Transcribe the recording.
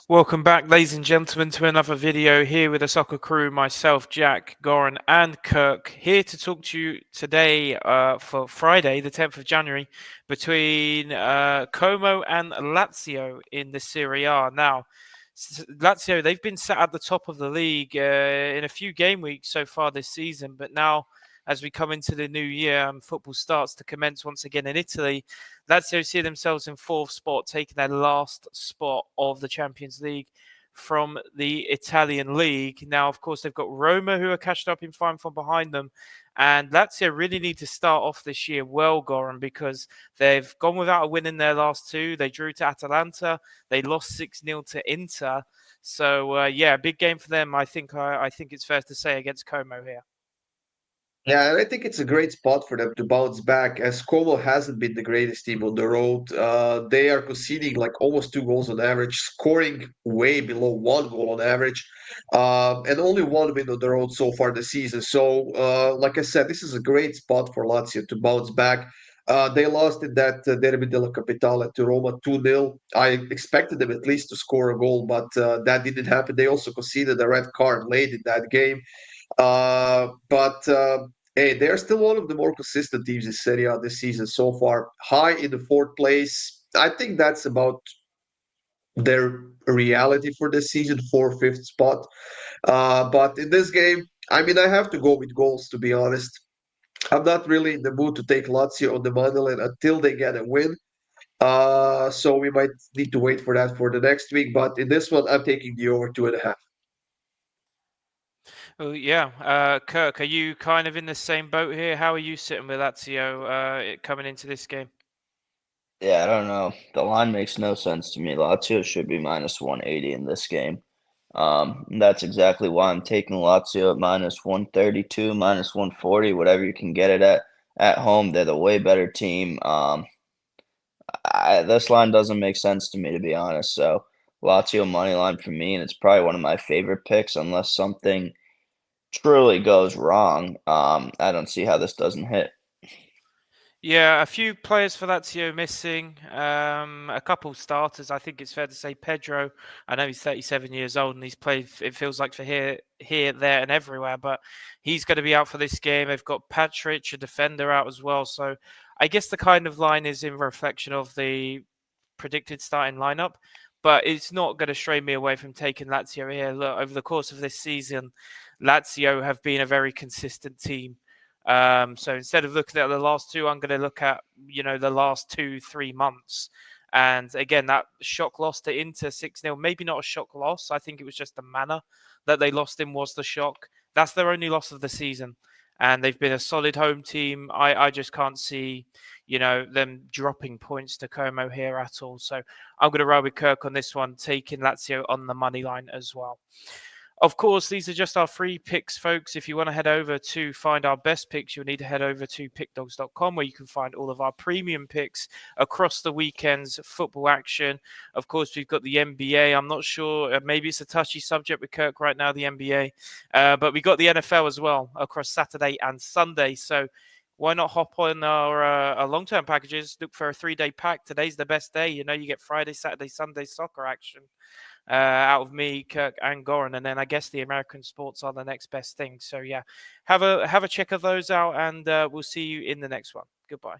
Welcome back, ladies and gentlemen, to another video here with the soccer crew. Myself, Jack, Goran, and Kirk here to talk to you today for Friday, the 10th of January, between Como and Lazio in the Serie A. Now, Lazio, they've been sat at the top of the league in a few game weeks so far this season, but now as we come into the new year and football starts to commence once again in Italy, Lazio see themselves in fourth spot, taking their last spot of the Champions League from the Italian league. Now, of course, they've got Roma who are catching up in time from behind them. And Lazio really need to start off this year well, Goran, because they've gone without a win in their last two. They drew to Atalanta. They lost 6-0 to Inter. So, yeah, big game for them, I think it's fair to say, against Como here. Yeah, and I think it's a great spot for them to bounce back, as Como hasn't been the greatest team on the road. They are conceding like almost 2 goals on average, scoring way below 1 goal on average, and only one win on the road so far this season. So, like I said, this is a great spot for Lazio to bounce back. They lost in that Derby della Capitale to Roma 2-0. I expected them at least to score a goal, but that didn't happen. They also conceded a red card late in that game. But hey, they're still one of the more consistent teams in Serie A this season so far. High in the fourth place. I think that's about their reality for this season, fourth, fifth spot. But in this game, I mean, I have to go with goals, to be honest. I'm not really in the mood to take Lazio on the money line until they get a win. So we might need to wait for that for the next week. But in this one, I'm taking the over 2.5. Well, yeah. Kirk, are you kind of in the same boat here? How are you sitting with Lazio coming into this game? Yeah, I don't know. The line makes no sense to me. Lazio should be minus 180 in this game. That's exactly why I'm taking Lazio at minus 132, minus 140, whatever you can get it at home. They're the way better team. This line doesn't make sense to me, to be honest. So Lazio money line for me, and it's probably one of my favorite picks unless something truly goes wrong. I don't see how this doesn't hit. Yeah, a few players for Lazio missing. A couple starters. I think it's fair to say Pedro. I know he's 37 years old and he's played. It feels like for here, there, and everywhere. But he's going to be out for this game. They've got Patrick, a defender, out as well. So I guess the kind of line is in reflection of the predicted starting lineup. But it's not going to stray me away from taking Lazio here. Look, over the course of this season, Lazio have been a very consistent team. So instead of looking at the last two, I'm going to look at, the last 2-3 months. And again, that shock loss to Inter 6-0, maybe not a shock loss. I think it was just the manner that they lost in was the shock. That's their only loss of the season. And they've been a solid home team. I just can't see, them dropping points to Como here at all. So I'm going to ride with Kirk on this one, taking Lazio on the money line as well. Of course, these are just our free picks, folks. If you want to head over to find our best picks, you'll need to head over to PickDawgz.com, where you can find all of our premium picks across the weekend's football action. Of course, we've got the NBA. I'm not sure, maybe it's a touchy subject with Kirk right now, the NBA. But we got the NFL as well across Saturday and Sunday. So why not hop on our long-term packages? Look for a 3-day pack. Today's the best day. You get Friday, Saturday, Sunday soccer action out of me, Kirk, and Goran, and then I guess the American sports are the next best thing. So yeah, have a check of those out, and we'll see you in the next one. Goodbye.